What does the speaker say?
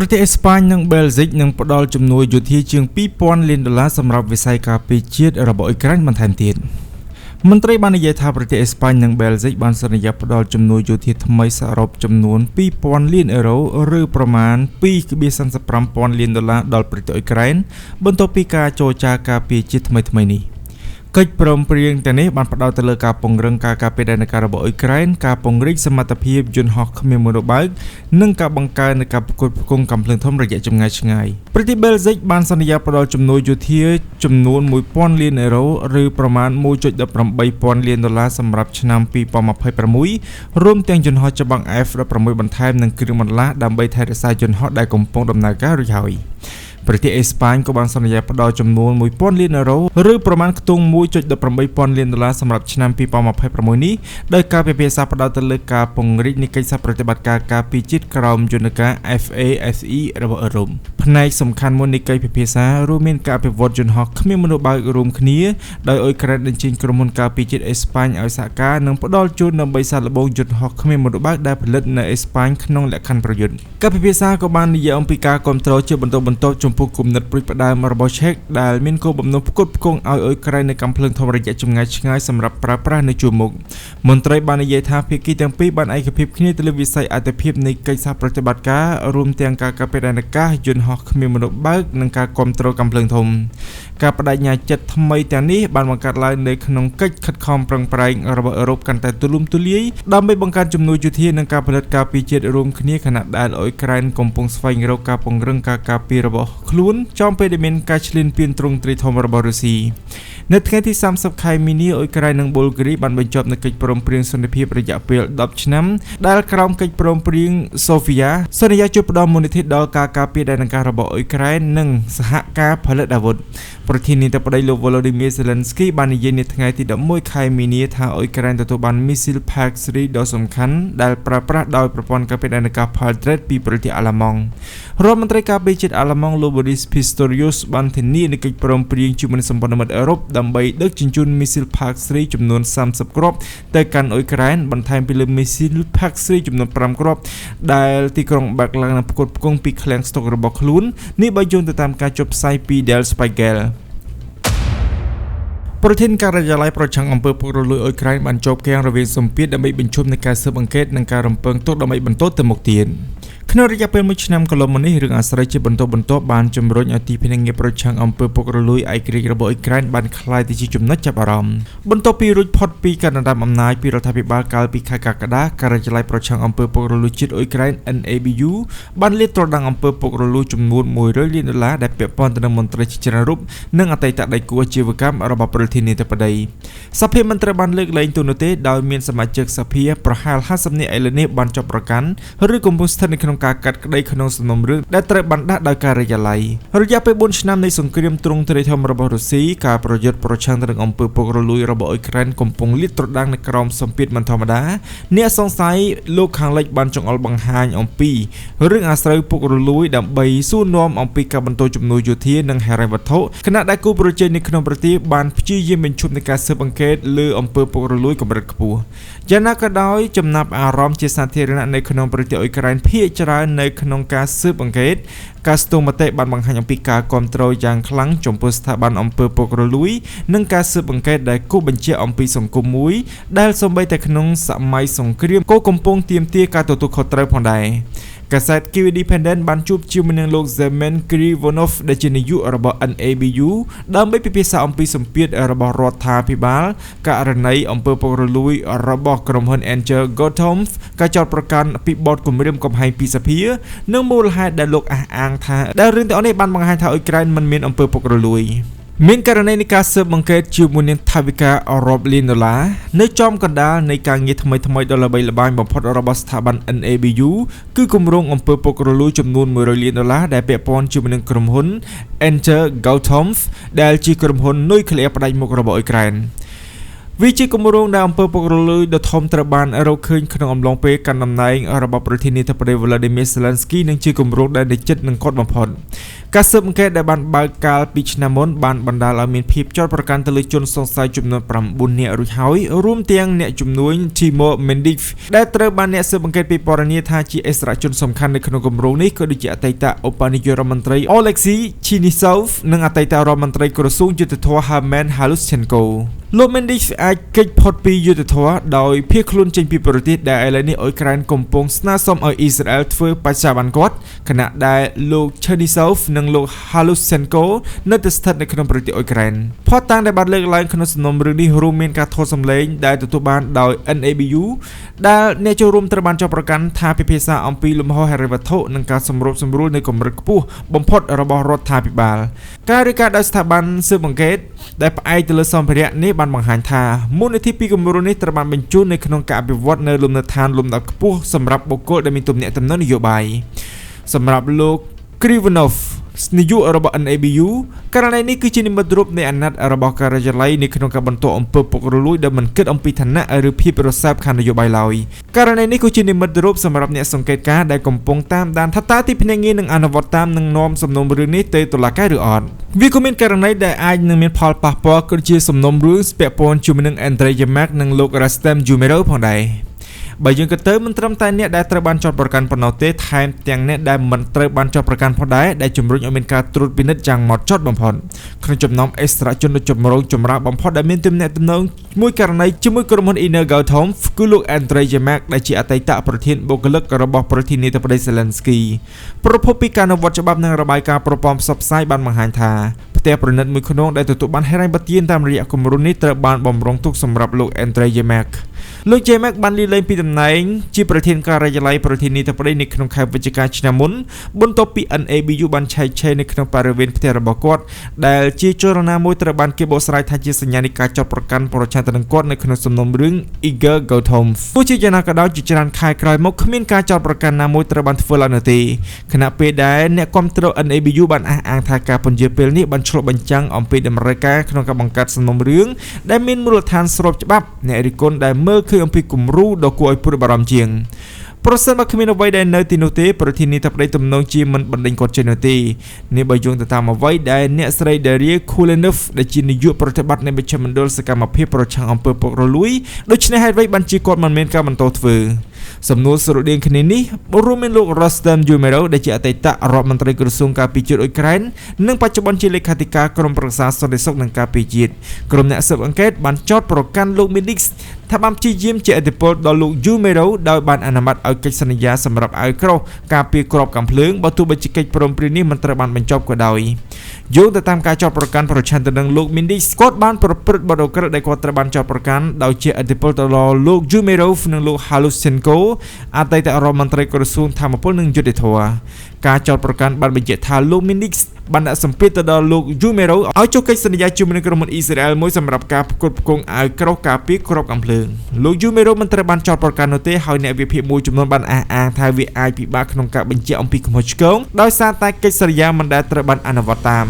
ប្រទេសអេស្ប៉ាញនិងបែលហ្សិកនឹងផ្ដល់ជំនួយយោធាជាង $2,000 លានសម្រាប់វិស័យការពារជាតិរបស់អ៊ុយក្រែនបន្ថែមទៀតមន្ត្រីបាននិយាយថាប្រទេសអេស្ប៉ាញនិងបែលហ្សិកបានសន្យាផ្ដល់ជំនួយយោធាថ្មីសរុបចំនួន $2,000 លានឬប្រមាណ $2.35 លានដល់ប្រទេសអ៊ុយក្រែនបន្ទាប់ពីការចរចាការពារជាតិថ្មីនេះកិច្ចព្រមព្រៀងទាំងនេះបានផ្ដោតទៅលើការពង្រឹងការការពារដែនដីរបស់អ៊ុយក្រែនការពង្រីកសមត្ថភាពយន្តហោះគ្មានមនុស្សបើកនិងការបង្កើននៃការផ្គត់ផ្គង់កាំភ្លើងធំរយៈចម្ងាយឆ្ងាយប្រទេសបែលហ្សិកបានសន្យាផ្ដល់ជំនួយយោធាចំនួន $1,000 លានឬប្រមាណ $1.18 លានសម្រាប់ឆ្នាំ2026រួមទាំងយន្តហោះច្បាំង F-16 បន្ថែមនិងគ្រឿងបន្លាស់ដើម្បីថែរក្សាយន្តហោះដែលកំពុងដំណើរការរួចហើយប្រទេសអេស្ប៉ាញក៏បានសន្យាផ្ដល់ចំនួន $1,000 លានឬប្រមាណខ្ទង់ $1.18 លានសម្រាប់ឆ្នាំ2026នេះដោយការពិភាក្សាផ្ដោតទៅលើការពង្រីកនៃកិច្ចសហប្រតិបត្តិការការពារជាតិក្រោមយន្តការ FASE របស់អឺរ៉ុបផ្នែកសំខាន់មួយនៃកិច្ចពិភាក្សារួមមានការអភិវឌ្ឍយន្តហោះគ្មានមនុស្សបើករួមគ្នាដោយអ៊ុយក្រែនបញ្ចេញក្រុមហ៊ុនការពារជាតិអេស្ប៉ាញឲ្យសហការនិងផ្ដល់ជូនដើម្បីសាកល្បងយន្តហោះគ្មានមនុស្សបើកដែលផលិតនៅអេស្ប៉ាញក្នុងលក្ខខណ្ឌប្រយុទ្ធការពិភាក្សាក៏បាននិយាយអំពីការគ្រប់គ្រងជាបន្តបន្ទាប់ចំពោះគំនិតព្រួយផ្ដើមរបស់ឆេកដែលមានគោលបំណងផ្គត់ផ្គង់ឲ្យអ៊ុយក្រែននៅកាំភ្លើងធំរយៈចម្ងាយឆ្ងាយសម្រាប់ប្រើប្រាស់នៅជួរមុខមន្ត្រីបាននិយាយថាភាគីទាំងពីរបានឯកភាពគ្នាទៅលើវិស័យអត្ថិភាពនៃកិច្ចសហប្រតិបត្តិការរួមទាំងការការពារដែនអាកាសយន្តហោះគ្មានមនុស្សបើកនិងការគ្រប់គ្រងកាំភ្លើងធំការបដិញ្ញាចិត្តថ្មីទាំងនេះបានបង្កើតឡើងនៅក្នុងកិច្ចខិតខំប្រឹងប្រែងរបស់អឺរ៉ុបកាន់តែទូលំទូលាយដើម្បីបង្កើនជំនួយយោធានិងការផលិតការពារជាតិរួមគ្នាខណៈដែលអ៊ុយក្រែនកំពុងស្វែងរកការពង្រឹងការការពាររបស់ខ្លួនចំពេលដែលមានការឈ្លានពានទ្រង់ទ្រាយធំរបស់រុស្ស៊ីនៅថ្ងៃទី30ខែមីនាអ៊ុយក្រែននិងប៊ុលហ្គារីបានបញ្ចប់នូវកិច្ចព្រមព្រៀងសន្តិភាពរយៈពេល10ឆ្នាំដែលក្រោមកិច្ចព្រមព្រៀងសូហ្វីយ៉ាសន្យាជួយផ្ដល់មូលនិធិដល់ការការពារដែនដីរបស់អ៊ុយក្រែននិងសហការផលិតអាវុធប្រធានាធិបតីលោក Volodymyr Zelensky បាននិយាយនៅថ្ងៃទី11ខែមីនាថាអ៊ុយក្រែនទទួលបានមីស៊ីល PAC-3 ដ៏សំខាន់ដែលប្រើប្រាស់ដោយប្រព័ន្ធការពារដែនដី Patriot ពីប្រទេសអាល្លឺម៉ង់រដ្ឋមន្ត្រីការពារជាតិអាល្លឺម៉ង់លោក Boris Pistorius បានធានានៅកិច្ចព្រមព្រៀងជាមួយសម្ព័ន្ធមិត្តអឺរ៉ុបដើម្បីដឹកជញ្ជូនមីស៊ីល PAC-3 ចំនួន30គ្រាប់ទៅកាន់អ៊ុយក្រែនបន្ថែមពីលើមីស៊ីល PAC-3 ចំនួន5គ្រាប់ដែលទីក្រុងបាក់ឡាំងនឹងផ្គត់ផ្គង់ពីឃ្លាំងស្តុករបស់ខ្លួននេះបើយោងទៅតាមការចុះផ្សាយពី Der Spiegelប្រធានការិយាល័យប្រឆាំងអំពើពុករលួយអ៊ុយក្រែនបានជាប់គាំងរវាងសម្ពាធដើម្បីបញ្ឈប់នៃការស៊ើបអង្កេតនិងការរំពឹងទុកដើម្បីបន្តទៅមុខទៀតក្នុងរយៈពេល1ឆ្នាំកន្លងមកនេះរឿងអាស្រ័យជាបន្តបានជំរុញឲ្យទីភ្នាក់ងារប្រឆាំងអំពើពុករលួយឯករាជ្យរបស់អ៊ុយក្រែនបានក្លាយទៅជាចំណុចចាប់អារម្មណ៍បន្ទាប់ពីរួចផុតពីការដណ្ដើមអំណាចពីរដ្ឋាភិបាលកាលពីខែកក្កដាការិយាល័យប្រឆាំងអំពើពុករលួយជាតិអ៊ុយក្រែន NABU បានលាតត្រដាងអំពើពុករលួយចំនួន$100 លានដែលពាក់ព័ន្ធទៅនឹងមន្ត្រីជាច្រើនរូបនិងអតីតដៃគូអាជីវកម្មរបស់ប្រធានាធិបតីសភាមិនត្រូវបានលើកលែងទូនោះទេដោយមានសមាជិកសភាប្រហែល50នាក់ឥឡូវនេះបានចាប់ប្រកាន់ឬកំពុងស្ថិតនៅក្នុងការកាត់ក្តីក្នុងសំណុំរឿងដែលត្រូវបានដាក់ដោយការិយាល័យរយៈពេល4ឆ្នាំនៃសង្គ្រាមទ្រង់ទ្រាយធំរបស់រុស្ស៊ីការប្រយុទ្ធប្រឆាំងទៅនឹងអំពើពុករលួយរបស់អ៊ុយក្រែនកំពុងលាតត្រដាងនៅក្រោមសម្ពាធមិនធម្មតាអ្នកសង្ស័យលោកខាងលិចបានចង្អុលបង្ហាញអំពីរឿងអាស្រូវពុករលួយដើម្បីសួរនាំអំពីការបន្តជំនួយយោធានិងហិរញ្ញវត្ថុខណៈដែលគូប្រជែងនៅក្នុងប្រទេសបានព្យាយាមបញ្ឈប់នៃការស៊ើបអង្កេតលើអំពើពុករលួយកម្រិតខ្ពស់យ៉ាងណាក៏ដោយចំណាប់អារម្មណ៍ជាសាធារណៈនៅក្នុងប្រទេសអ៊ុយក្រែនភាគច្រើននៅក្នុងការស៊ើបអង្កេតការស្ទង់មតិបានបង្ហាញអំពីការគាំទ្រយ៉ាងខ្លាំងចំពោះស្ថាប័នអំពើពុករលួយនិងការស៊ើបអង្កេតដែលគូបញ្ជាក់អំពីសង្គមមួយដែលសូម្បីតែក្នុងសម័យសង្គ្រាមក៏កំពុងទាមទារការទទួលខុសត្រូវផងដែរកាសែត Kyiv Independent បានជួបជាមួយនឹងលោក Zemen Krivonov ដែលជានាយករបស់ NABU ដើម្បីពិភាក្សាអំពីសម្ពាធរបស់រដ្ឋាភិបាលករណីអំពើពុករលួយរបស់ក្រុមហ៊ុន Angel Gotoms ការចោទប្រកាន់ពីបទគំរាមកំហែងពីសភានិងមូលហេតុដែលលោកអះអាងថាដែលរឿងទាំងអស់នេះបានបង្ហាញថាអ៊ុយក្រែនមិនមានអំពើពុករលួយមានករណីនៃការស៊ើបអង្កេតជាមួយនឹងថវិកាអឺរ៉ុបលានដុល្លារនៅចំកណ្ដាលនៃការងារថ្មីដ៏ល្បីល្បាញបំផុតរបស់ស្ថាប័ន NABU គឺគម្រោងអំពើពុករលួយចំនួន$100 លានដែលពាក់ព័ន្ធជាមួយនឹងក្រុមហ៊ុន Enter Gautoms ដែលជាក្រុមហ៊ុននុយក្លេអ៊ែរផ្ដាច់មុខរបស់អ៊ុយក្រែនវាជាគម្រោងដែលអំពើពុករលួយដ៏ធំត្រូវបានរកឃើញក្នុងអំឡុងពេលកាន់តំណែងរបស់ប្រធានាធិបតី Volodymyr Zelensky និងជាគម្រោងដែលជិតនឹងគាត់បំផុត ការស៊ើបអង្កេតដែលបានបើកកាលពីឆ្នាំមុនបានបណ្ដាលឲ្យមានភាពចោទប្រកាន់ទៅលើជនសង្ស័យចំនួន9នាក់រួចហើយរួមទាំងអ្នកជំនួញ Timo Mendic ដែលត្រូវបានអ្នកស៊ើបអង្កេតពីពណ៌នាថាជាអិសរាជជនសំខាន់នៅក្នុងគម្រោងនេះក៏ដូចជាអតីតឧបនាយករដ្ឋមន្ត្រី Oleksiy Chinysov និងអតីតរដ្ឋមន្ត្រីក្រសួងយុទ្ធភ័ព Herman Halushchenko លោក Mendic អាចគេចផុតពីយុទ្ធភ័ពដោយភៀសខ្លួនចេញពីប្រទេសដែលឥឡូវនេះអ៊ុយក្រែនកំពុងស្នើសុំឲ្យអ៊ីស្រាអែលធ្វើបច្ច័យបានគាត់ខណៈដែលលោក Chinysov និងលោក Halushchenko នៅតែស្ថិតនៅក្នុងប្រទេសអ៊ុយក្រែនផតតាំងដែលបានលើកឡើងក្នុងសំណុំរឿងនេះរួមមានការថតសម្លេងដែលទទួលបានដោយ NABU ដែលអ្នកចូលរួមត្រូវបានចោទប្រកាន់ថាពិភាក្សាអំពីលំហហិរញ្ញវត្ថុនិងការសម្របសម្រួលនៅកម្រិតខ្ពស់បំផុតរបស់រដ្ឋាភិបាលការរាយការណ៍ដោយស្ថាប័នស៊ើបអង្កេតដែលផ្អែកទៅលើសម្ភារៈនេះបានបង្ហាញថាមូលនិធិពីគម្រោងនេះត្រូវបានបញ្ជូននៅក្នុងការអភិវឌ្ឍនៅលំនៅឋានលំដាប់ខ្ពស់សម្រាប់បុគ្គលដែលមានទំនាក់ទំនងនយោបាយសម្រាប់លោក Krivanov នាយករបស់ NABU ករណីនេះគឺជានិមិត្តរូបនៃអាណត្តិរបស់ការិយាល័យនៅក្នុងការបន្តអំពើពុករលួយដែលមិនគិតអំពីឋានៈឬភាពរសើបខាងនយោបាយឡើយករណីនេះគឺជានិមិត្តរូបសម្រាប់អ្នកសង្កេតការណ៍ដែលកំពុងតាមដានថាតើទីភ្នាក់ងារនឹងអនុវត្តតាមនឹងនាំសំណុំរឿងនេះទៅតុលាការឬអត់វាក៏មានករណីដែលអាចនឹងមានផលប៉ះពាល់ក៏ជាសំណុំរឿងស្ពាក់ព័ន្ធជាមួយនឹង Andrei Yermak និងលោក Rustem Umerov ផងដែរបើយើងក៏ទៅមិនត្រឹមតែអ្នកដែលត្រូវបានចោទប្រកាន់ប៉ុណ្ណោះទេថែមទាំងអ្នកដែលមិនត្រូវបានចោទប្រកាន់ផងដែរដែលជំរុញឲ្យមានការត្រួតពិនិត្យយ៉ាងហ្មត់ចត់បំផុតក្នុងចំណោមអិសរាជជនចម្រុងចម្រើនបំផុតដែលមានទំនាក់ទំនងមួយករណីជាមួយក្រុមហ៊ុន Energoatom គឺលោក Andrei Yermak ដែលជាអតីតប្រធានបុគ្គលិករបស់ប្រធានាធិបតី Zelensky ប្រពន្ធពីការអនុវត្តច្បាប់និងរបាយការណ៍ប្រព័ន្ធផ្សព្វផ្សាយបានបង្ហាញថាផ្ទះប្រណិតមួយខ្នងដែលទទួលបានហិរញ្ញប្បទានតាមរយៈគម្រោងនេះត្រូវបានបំរុងទុកសម្រាប់លោក Andrei Yermak លោក Yermak បានលាលែងពីតំណែងជាប្រធានការិយាល័យប្រធានាធិបតីនៅក្នុងខែវិច្ឆិកាឆ្នាំមុនបន្ទាប់ពី NABU បានឆែកឆេរនៅក្នុងបរិវេណផ្ទះរបស់គាត់ដែលជាចលនាមួយត្រូវបានគេបកស្រាយថាជាសញ្ញានៃការចោទប្រកាន់ប្រឆាំងទៅនឹងគាត់នៅក្នុងសំណុំរឿង Energoatom ទោះជាយ៉ាងណាក៏ដោយជាច្រើនខែក្រោយមកគ្មានការចោទប្រកាន់ណាមួយត្រូវបានធ្វើឡើងនោះទេខណៈពេលដែលអ្នកគាំទ្រ NABU បានអះអាងថាការពន្យាពេលនេះបានឆ្លុះបញ្ចាំងអំពីតម្រូវការក្នុងការបង្កើតសំណុំរឿងដែលមានមូលដ្ឋានស្របច្បាប់អ្នករិះគន់ដែលមើលឃើញអំពីគំរូដ៏គួរឲ្យព្រួយបារម្ភជាងប្រសិនបើគ្មានអ្វីដែលនៅទីនោះទេប្រធានាធិបតីទំនងជាមិនបណ្ដេញគាត់ចេញនោះទេនេះបើយោងទៅតាមអ្វីដែលអ្នកស្រី Daria Kulenov ដែលជានាយកប្រតិបត្តិនៃមជ្ឈមណ្ឌលសកម្មភាពប្រឆាំងអំពើពុករលួយដូច្នេះហេតុអ្វីបានជាគាត់មិនមានការបន្តធ្វើសំណួរស្រដៀងគ្នានេះរួមមានលោក Rustem Umerov ដែលជាអតីតរដ្ឋមន្ត្រីក្រសួងការពារជាតិអ៊ុយក្រែននិងបច្ចុប្បន្នជាលេខាធិការក្រុមប្រឹក្សាសន្តិសុខនិងការពារជាតិក្រុមអ្នកស៊ើបអង្កេតបានចោទប្រកាន់លោក Mendic ថាបានព្យាយាមជាឥទ្ធិពលដល់លោក Umerov ដោយបានអនុម័តឲ្យកិច្ចសន្យាសម្រាប់ឲ្យក្រោះការពារក្របកាំភ្លើងបើទោះបីជាកិច្ចព្រមព្រៀងនេះមិនត្រូវបានបញ្ចប់ក៏ដោយយោងទៅតាមការចោទប្រកាន់ប្រឆាំងទៅនឹងលោក Mendic គាត់បានប្រព្រឹត្តបទឧក្រិដ្ឋដែលគាត់ត្រូវបានចោទប្រកាន់ដោយជាឥទ្ធិពលទៅដល់លោក Umerov និងលោក Halushchenko អតីតរដ្ឋមន្ត្រីក្រសួងធម្មពលនិងយុត្តិធម៌ការចោទប្រកាន់បានបញ្ជាក់ថាលោក Mendic បានដាក់សម្ពាធទៅដល់លោក Umerov ឲ្យចុះកិច្ចសន្យាជាមួយនឹងក្រុមហ៊ុនអ៊ីស្រាអែលមួយសម្រាប់ការផ្គត់ផ្គង់អាវក្រោះការពារគ្រាប់កាំភ្លើងលោក Umerov មិនត្រូវបានចោទប្រកាន់នោះទេហើយអ្នកវិភាគមួយចំនួនបានអះអាងថាវាអាចពិបាកក្នុងការបញ្ជាក់អំពីកំហុសឆ្គងដោយសារតែកិច្ចសន្យាមិនដែលត្រូវបានអនុវត្តតាម